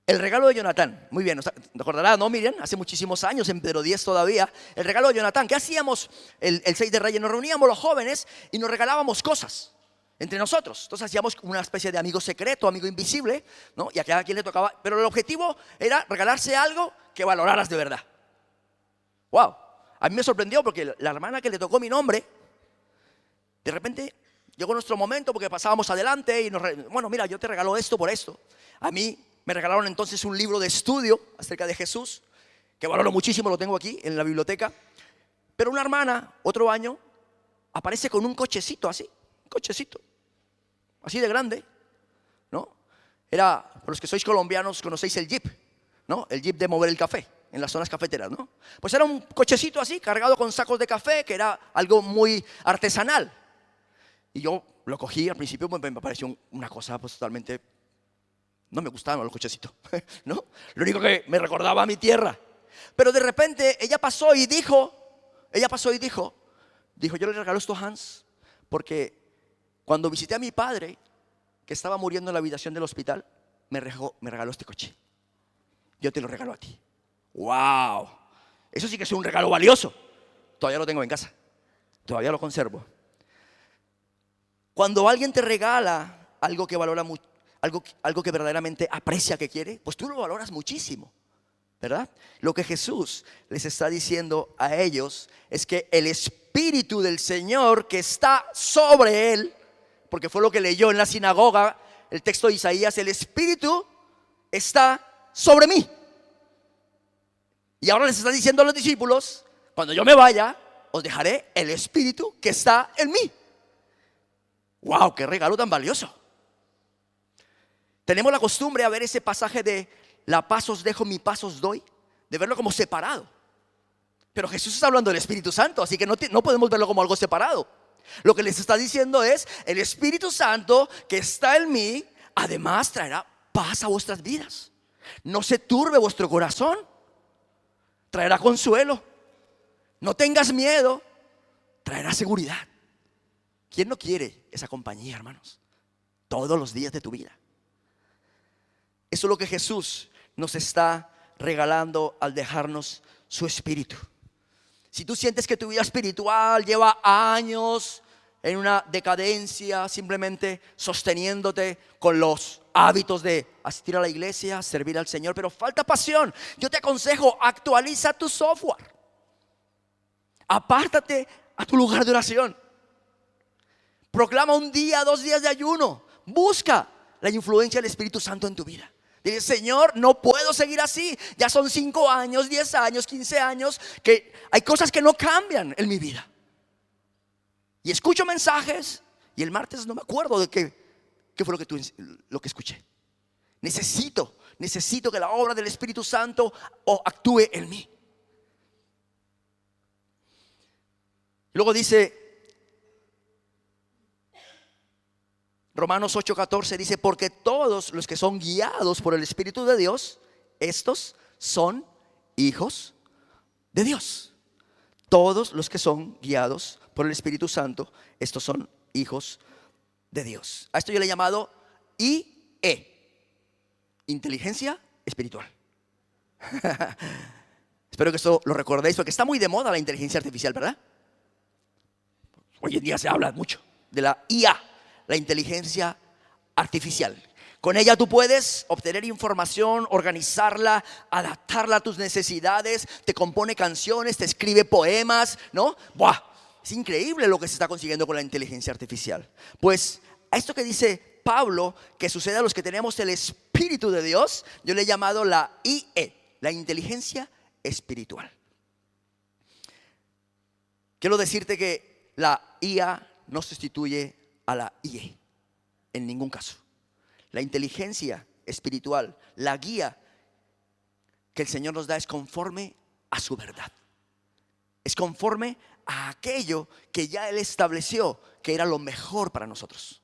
El regalo de Jonatán. Muy bien, ¿te acordarás, no, Miriam? Hace muchísimos años, en Pedro 10 todavía. El regalo de Jonatán. ¿Qué hacíamos el 6 de Reyes? Nos reuníamos los jóvenes y nos regalábamos cosas entre nosotros. Entonces hacíamos una especie de amigo secreto, amigo invisible, ¿no? Y a cada quien le tocaba. Pero el objetivo era regalarse algo que valoraras de verdad. ¡Wow! A mí me sorprendió porque la hermana que le tocó mi nombre, de repente llegó nuestro momento porque pasábamos adelante y bueno, mira, yo te regalo esto por esto. A mí me regalaron entonces un libro de estudio acerca de Jesús, que valoro muchísimo, lo tengo aquí en la biblioteca. Pero una hermana, otro año, aparece con un cochecito así, un cochecito, así de grande, ¿no? Era, para los que sois colombianos, conocéis el Jeep, ¿no? El Jeep de mover el café en las zonas cafeteras, ¿no? Pues era un cochecito así, cargado con sacos de café, que era algo muy artesanal. Y yo lo cogí, al principio me pareció una cosa pues totalmente... No me gustaban los cochecitos, ¿no? Lo único que me recordaba a mi tierra. Pero de repente ella pasó y dijo, yo le regalo esto a Hans, porque cuando visité a mi padre, que estaba muriendo en la habitación del hospital, me regaló este coche. Yo te lo regalo a ti. ¡Wow! Eso sí que es un regalo valioso. Todavía lo tengo en casa. Todavía lo conservo. Cuando alguien te regala algo que valora mucho, algo que verdaderamente aprecia, que quiere, pues tú lo valoras muchísimo, ¿verdad? Lo que Jesús les está diciendo a ellos es que el Espíritu del Señor que está sobre él, porque fue lo que leyó en la sinagoga, el texto de Isaías, el Espíritu está sobre mí. Y ahora les está diciendo a los discípulos, cuando yo me vaya, os dejaré el Espíritu que está en mí. ¡Wow! ¡Qué regalo tan valioso! Tenemos la costumbre a ver ese pasaje de la paz os dejo, mi paz os doy, de verlo como separado. Pero Jesús está hablando del Espíritu Santo, así que no podemos verlo como algo separado. Lo que les está diciendo es, el Espíritu Santo que está en mí, además traerá paz a vuestras vidas. No se turbe vuestro corazón, traerá consuelo. No tengas miedo, traerá seguridad. ¿Quién no quiere esa compañía, hermanos? Todos los días de tu vida. Eso es lo que Jesús nos está regalando al dejarnos su Espíritu. Si tú sientes que tu vida espiritual lleva años en una decadencia, simplemente sosteniéndote con los hábitos de asistir a la iglesia, servir al Señor, pero falta pasión, yo te aconsejo, actualiza tu software. Apártate a tu lugar de oración. Proclama 1 día, 2 días de ayuno. Busca la influencia del Espíritu Santo en tu vida. Dile, Señor, no puedo seguir así. Ya son 5 años, 10 años, 15 años que hay cosas que no cambian en mi vida. Y escucho mensajes y el martes no me acuerdo de qué fue lo que escuché. Necesito que la obra del Espíritu Santo actúe en mí. Luego dice Romanos 8:14, dice, porque todos los que son guiados por el Espíritu de Dios, estos son hijos de Dios. Todos los que son guiados por el Espíritu Santo, estos son hijos de Dios. A esto yo le he llamado IE, inteligencia espiritual. Espero que esto lo recordéis, porque está muy de moda la inteligencia artificial, ¿verdad? Hoy en día se habla mucho de la IA, la inteligencia artificial. Con ella tú puedes obtener información, organizarla, adaptarla a tus necesidades, te compone canciones, te escribe poemas, ¿no? ¡Buah! Es increíble lo que se está consiguiendo con la inteligencia artificial. Pues a esto que dice Pablo, que sucede a los que tenemos el Espíritu de Dios, yo le he llamado la IE, la inteligencia espiritual. Quiero decirte que la IA no sustituye a la IE en ningún caso. La inteligencia espiritual, la guía que el Señor nos da es conforme a su verdad. Es conforme a aquello que ya Él estableció que era lo mejor para nosotros,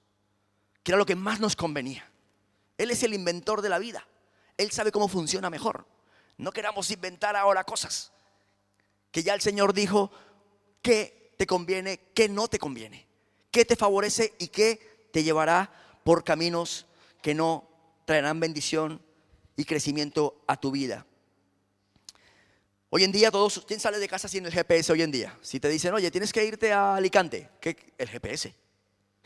que era lo que más nos convenía. Él es el inventor de la vida. Él sabe cómo funciona mejor. No queramos inventar ahora cosas que ya el Señor dijo qué te conviene, qué no te conviene, qué te favorece y qué te llevará por caminos que no traerán bendición y crecimiento a tu vida. Hoy en día todos, ¿quién sale de casa sin el GPS hoy en día? Si te dicen, oye, tienes que irte a Alicante, ¿qué? El GPS,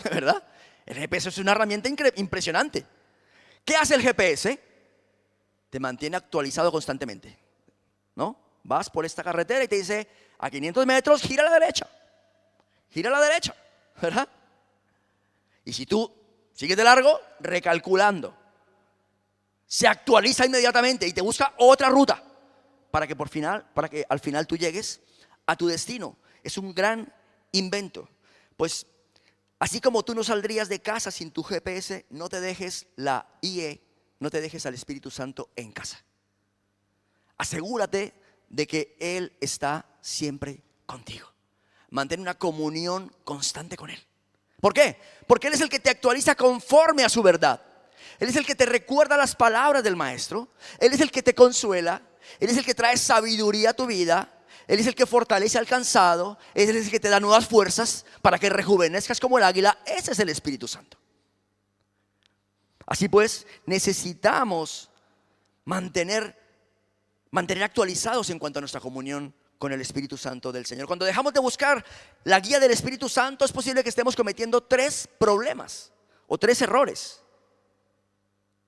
¿verdad? El GPS es una herramienta impresionante. ¿Qué hace el GPS? Te mantiene actualizado constantemente, ¿no? Vas por esta carretera y te dice, a 500 metros, gira a la derecha, ¿verdad? Y si tú sigues de largo, recalculando, se actualiza inmediatamente y te busca otra ruta para que al final tú llegues a tu destino. Es un gran invento. Pues así como tú no saldrías de casa sin tu GPS, no te dejes la IE, no te dejes al Espíritu Santo en casa. Asegúrate de que Él está siempre contigo. Mantén una comunión constante con Él. ¿Por qué? Porque Él es el que te actualiza conforme a su verdad. Él es el que te recuerda las palabras del Maestro. Él es el que te consuela. Él es el que trae sabiduría a tu vida. Él es el que fortalece al cansado. Él es el que te da nuevas fuerzas para que rejuvenezcas como el águila. Ese es el Espíritu Santo. Así pues, necesitamos mantener actualizados en cuanto a nuestra comunión con el Espíritu Santo del Señor. Cuando dejamos de buscar la guía del Espíritu Santo, es posible que estemos cometiendo 3 problemas o 3 errores.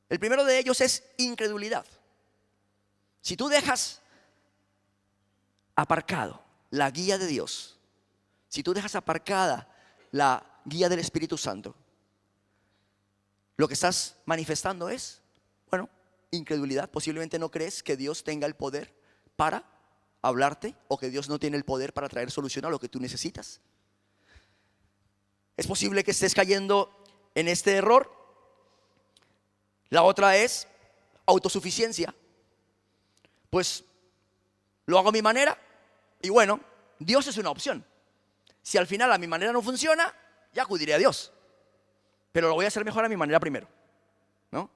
El primero de ellos es incredulidad. Si tú dejas aparcado la guía de Dios, si tú dejas aparcada la guía del Espíritu Santo, lo que estás manifestando es, incredulidad. Posiblemente no crees que Dios tenga el poder para hablarte, o que Dios no tiene el poder para traer solución a lo que tú necesitas. Es posible que estés cayendo en este error. La otra es autosuficiencia. Pues lo hago a mi manera y Dios es una opción. Si al final a mi manera no funciona, ya acudiré a Dios. Pero lo voy a hacer mejor a mi manera primero, ¿no?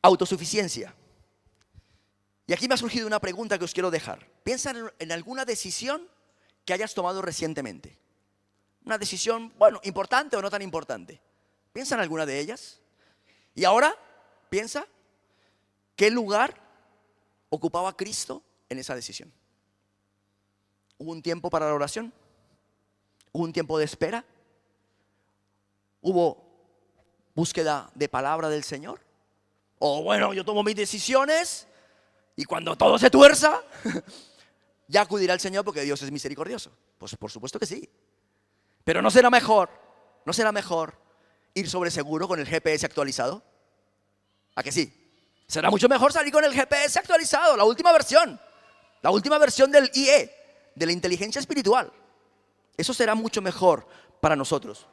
Autosuficiencia. Y aquí me ha surgido una pregunta que os quiero dejar. Piensa en alguna decisión que hayas tomado recientemente. Una decisión, importante o no tan importante. Piensa en alguna de ellas. Y ahora piensa qué lugar ocupaba Cristo en esa decisión. ¿Hubo un tiempo para la oración? ¿Hubo un tiempo de espera? ¿Hubo búsqueda de palabra del Señor? O yo tomo mis decisiones y cuando todo se tuerza, ya acudirá al Señor porque Dios es misericordioso. Pues por supuesto que sí. Pero ¿no será mejor ir sobre seguro con el GPS actualizado? ¿A que sí? Será mucho mejor salir con el GPS actualizado, la última versión del IE, de la inteligencia espiritual. Eso será mucho mejor para nosotros.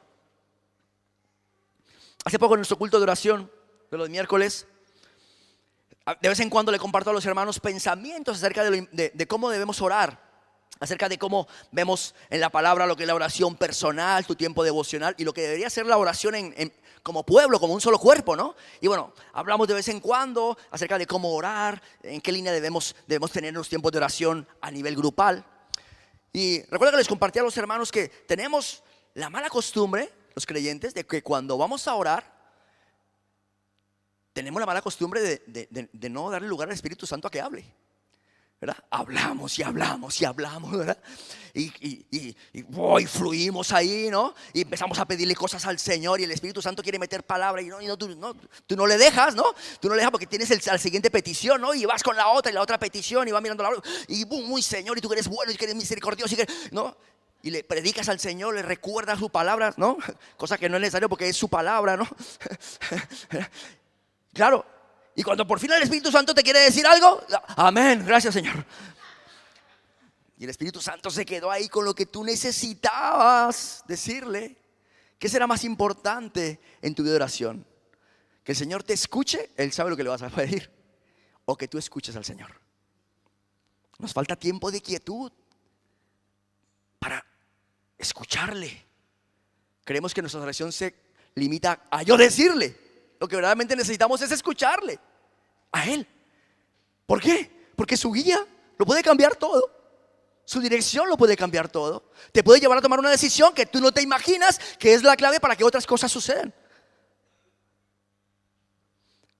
Hace poco en nuestro culto de oración de los miércoles, de vez en cuando le comparto a los hermanos pensamientos acerca de cómo debemos orar, acerca de cómo vemos en la palabra lo que es la oración personal, tu tiempo devocional y lo que debería ser la oración como pueblo, como un solo cuerpo, ¿no? Y hablamos de vez en cuando acerca de cómo orar, en qué línea debemos tener los tiempos de oración a nivel grupal. Y recuerdo que les compartí a los hermanos que tenemos la mala costumbre, los creyentes, de que cuando vamos a orar, tenemos la mala costumbre de no darle lugar al Espíritu Santo a que hable, ¿verdad? Hablamos, ¿verdad? Y fluimos ahí, ¿no? Y empezamos a pedirle cosas al Señor y el Espíritu Santo quiere meter palabra y tú no le dejas, ¿no? Tú no le dejas porque tienes la siguiente petición, ¿no? Y vas con la otra petición y vas mirando la otra y muy Señor, y tú que eres bueno y que eres misericordioso, ¿no? Y le predicas al Señor, le recuerdas su palabra, ¿no? Cosa que no es necesario porque es su palabra, ¿no? Claro. Y cuando por fin el Espíritu Santo te quiere decir algo, amén, gracias Señor. Y el Espíritu Santo se quedó ahí con lo que tú necesitabas decirle. ¿Qué será más importante en tu vida de oración? Que el Señor te escuche, Él sabe lo que le vas a pedir, o que tú escuches al Señor. Nos falta tiempo de quietud para escucharle. Creemos que nuestra oración se limita a yo decirle. Lo que verdaderamente necesitamos es escucharle a Él. ¿Por qué? Porque su guía lo puede cambiar todo. Su dirección lo puede cambiar todo. Te puede llevar a tomar una decisión que tú no te imaginas, que es la clave para que otras cosas sucedan.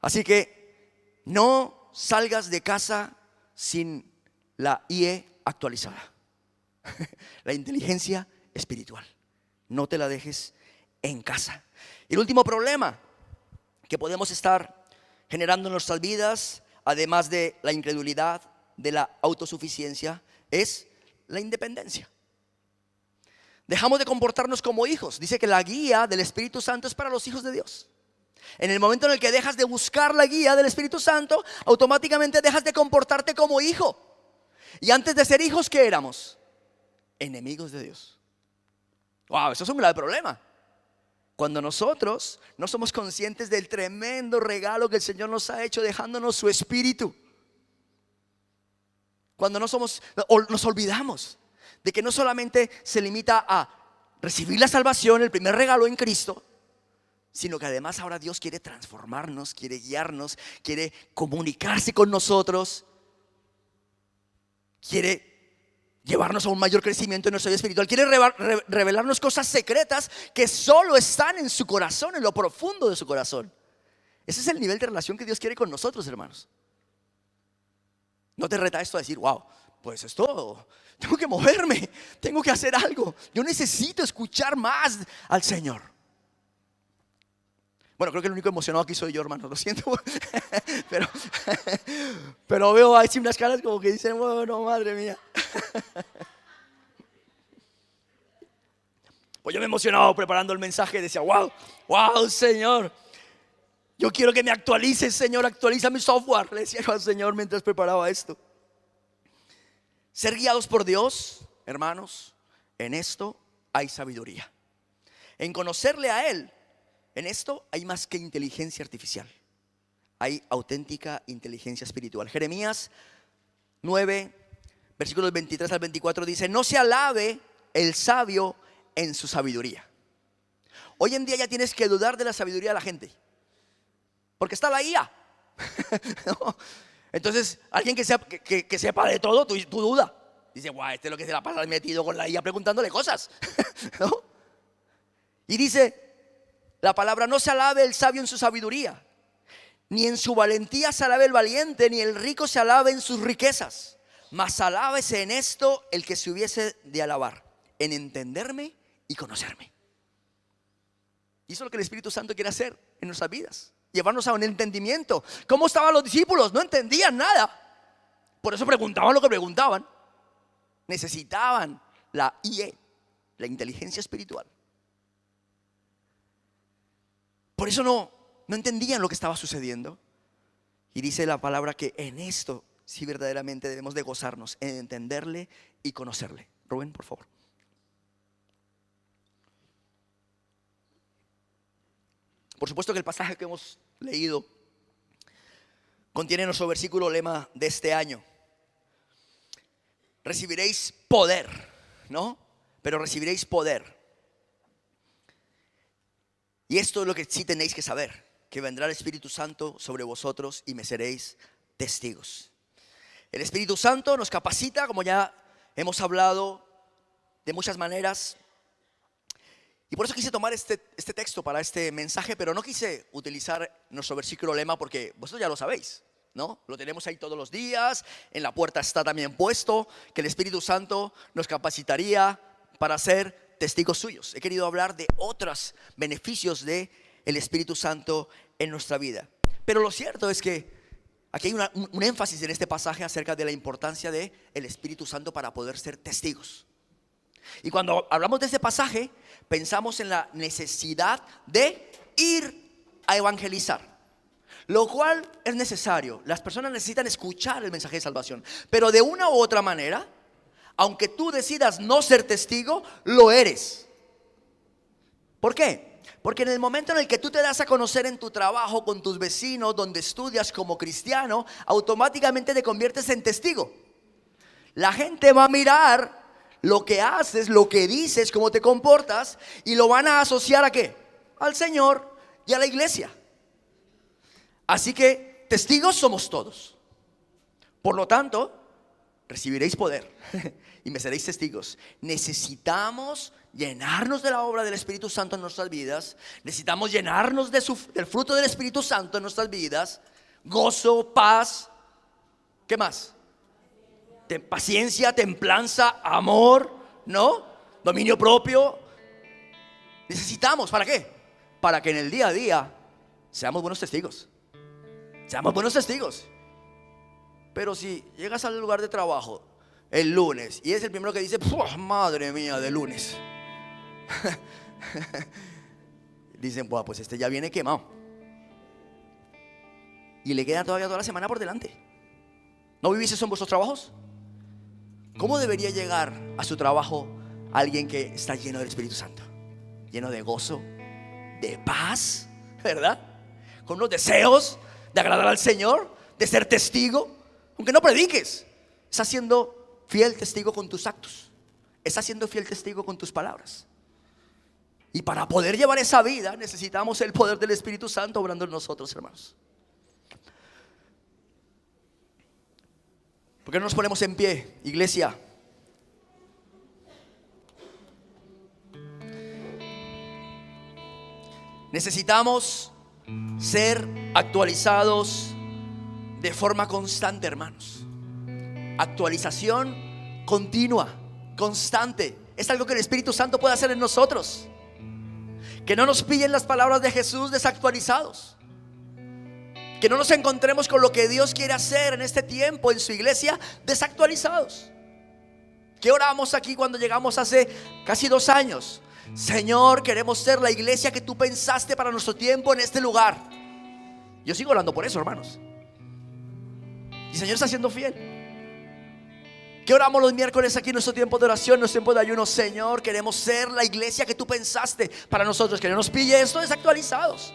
Así que no salgas de casa sin la IE actualizada. La inteligencia espiritual. No te la dejes en casa. Y el último problema que podemos estar generando en nuestras vidas, además de la incredulidad, de la autosuficiencia, es la independencia. Dejamos de comportarnos como hijos. Dice que la guía del Espíritu Santo es para los hijos de Dios. En el momento en el que dejas de buscar la guía del Espíritu Santo, automáticamente dejas de comportarte como hijo. Y antes de ser hijos, ¿qué éramos? Enemigos de Dios. Wow, eso es un grave problema. Cuando nosotros no somos conscientes del tremendo regalo que el Señor nos ha hecho dejándonos su Espíritu. Cuando nos olvidamos de que no solamente se limita a recibir la salvación, el primer regalo en Cristo, sino que además ahora Dios quiere transformarnos, quiere guiarnos, quiere comunicarse con nosotros, quiere llevarnos a un mayor crecimiento en nuestra vida espiritual, quiere revelarnos cosas secretas que solo están en su corazón, en lo profundo de su corazón. Ese es el nivel de relación que Dios quiere con nosotros, hermanos. No te reta esto a decir, wow, pues esto, tengo que moverme, tengo que hacer algo. Yo necesito escuchar más al Señor. Bueno, creo que el único emocionado aquí soy yo, hermano, lo siento. Pero veo ahí unas caras como que dicen, bueno, madre mía. Pues yo me emocionaba preparando el mensaje y decía, wow, Señor. Yo quiero que me actualices, Señor, actualiza mi software. Le decía yo al Señor mientras preparaba esto. Ser guiados por Dios, hermanos, en esto hay sabiduría. En conocerle a Él, en esto hay más que inteligencia artificial. Hay auténtica inteligencia espiritual. Jeremías 9, versículos 23 al 24 dice, no se alabe el sabio en su sabiduría. Hoy en día ya tienes que dudar de la sabiduría de la gente, porque está la IA. ¿No? Entonces, alguien que sepa de todo, tú duda. Dice, guau, este es lo que se la pasa metido con la IA preguntándole cosas. ¿No? Y dice la palabra, no se alabe el sabio en su sabiduría, ni en su valentía se alabe el valiente, ni el rico se alabe en sus riquezas. Mas alábese en esto el que se hubiese de alabar, en entenderme y conocerme. Y eso es lo que el Espíritu Santo quiere hacer en nuestras vidas, llevarnos a un entendimiento. ¿Cómo estaban los discípulos? No entendían nada. Por eso preguntaban lo que preguntaban. Necesitaban la IE, la inteligencia espiritual. Por eso no entendían lo que estaba sucediendo. Y dice la palabra que en esto sí verdaderamente debemos de gozarnos, en entenderle y conocerle. Rubén, por favor. Por supuesto que el pasaje que hemos leído contiene nuestro versículo lema de este año. Recibiréis poder, ¿no? Pero recibiréis poder. Y esto es lo que sí tenéis que saber, que vendrá el Espíritu Santo sobre vosotros y me seréis testigos. El Espíritu Santo nos capacita, como ya hemos hablado, de muchas maneras. Y por eso quise tomar este texto para este mensaje, pero no quise utilizar nuestro versículo lema porque vosotros ya lo sabéis, ¿no? Lo tenemos ahí todos los días, en la puerta está también puesto, que el Espíritu Santo nos capacitaría para ser testigos suyos. He querido hablar de otros beneficios del Espíritu Santo en nuestra vida. Pero lo cierto es que aquí hay un énfasis en este pasaje acerca de la importancia del Espíritu Santo para poder ser testigos. Y cuando hablamos de este pasaje, pensamos en la necesidad de ir a evangelizar, lo cual es necesario. Las personas necesitan escuchar el mensaje de salvación, pero de una u otra manera, aunque tú decidas no ser testigo, lo eres. ¿Por qué? Porque en el momento en el que tú te das a conocer en tu trabajo, con tus vecinos, donde estudias como cristiano, automáticamente te conviertes en testigo. La gente va a mirar lo que haces, lo que dices, cómo te comportas, y lo van a asociar ¿a qué? Al Señor y a la iglesia. Así que testigos somos todos. Por lo tanto, recibiréis poder y me seréis testigos. Necesitamos llenarnos de la obra del Espíritu Santo en nuestras vidas. Necesitamos llenarnos del fruto del Espíritu Santo en nuestras vidas. gozo, paz. ¿Qué más? Paciencia, templanza, amor, ¿no? Dominio propio. Necesitamos, ¿para qué? Para que en el día a día seamos buenos testigos. Seamos buenos testigos. Pero si llegas al lugar de trabajo el lunes y es el primero que dice, madre mía, de lunes. Dicen, pues este ya viene quemado. Y le queda todavía toda la semana por delante. ¿No vivís eso en vuestros trabajos? ¿Cómo debería llegar a su trabajo alguien que está lleno del Espíritu Santo? Lleno de gozo, de paz, ¿verdad? Con unos deseos de agradar al Señor, de ser testigo. Aunque no prediques, estás siendo fiel testigo con tus actos. Estás siendo fiel testigo con tus palabras. Y para poder llevar esa vida necesitamos el poder del Espíritu Santo obrando en nosotros, hermanos. ¿Por qué no nos ponemos en pie, iglesia? Necesitamos ser actualizados de forma constante, hermanos. Actualización continua, constante. Es algo que el Espíritu Santo puede hacer en nosotros. Que no nos pillen las palabras de Jesús desactualizados. Que no nos encontremos con lo que Dios quiere hacer en este tiempo en su iglesia desactualizados. ¿Qué oramos aquí cuando llegamos hace casi 2 años? Señor, queremos ser la iglesia que tú pensaste para nuestro tiempo en este lugar. Yo sigo orando por eso, hermanos. Y el Señor está siendo fiel. ¿Qué oramos los miércoles aquí en nuestro tiempo de oración, en nuestro tiempo de ayuno? Señor, queremos ser la iglesia que tú pensaste para nosotros. Que no nos pille esto desactualizados.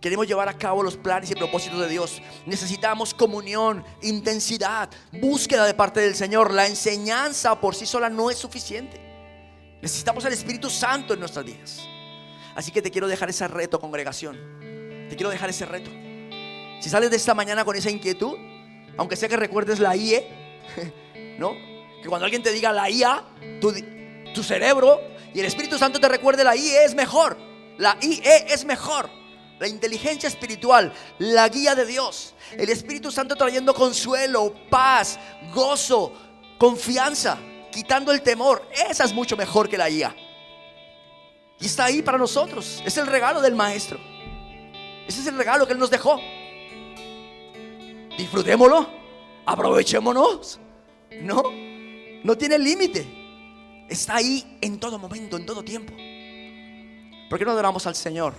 Queremos llevar a cabo los planes y propósitos de Dios. Necesitamos comunión, intensidad, búsqueda de parte del Señor. La enseñanza por sí sola no es suficiente. Necesitamos el Espíritu Santo en nuestras vidas. Así que te quiero dejar ese reto, congregación. Te quiero dejar ese reto. Si sales de esta mañana con esa inquietud, aunque sea que recuerdes la IE, ¿no? Que cuando alguien te diga la IA, tu cerebro y el Espíritu Santo te recuerde la IE es mejor. La IE es mejor. La inteligencia espiritual, la guía de Dios, el Espíritu Santo trayendo consuelo, paz, gozo, confianza, quitando el temor. Esa es mucho mejor que la IA. Y está ahí para nosotros. Es el regalo del Maestro. Ese es el regalo que Él nos dejó. Disfrutémoslo, aprovechémonos. No tiene límite. Está ahí en todo momento, en todo tiempo. ¿Por qué no adoramos al Señor?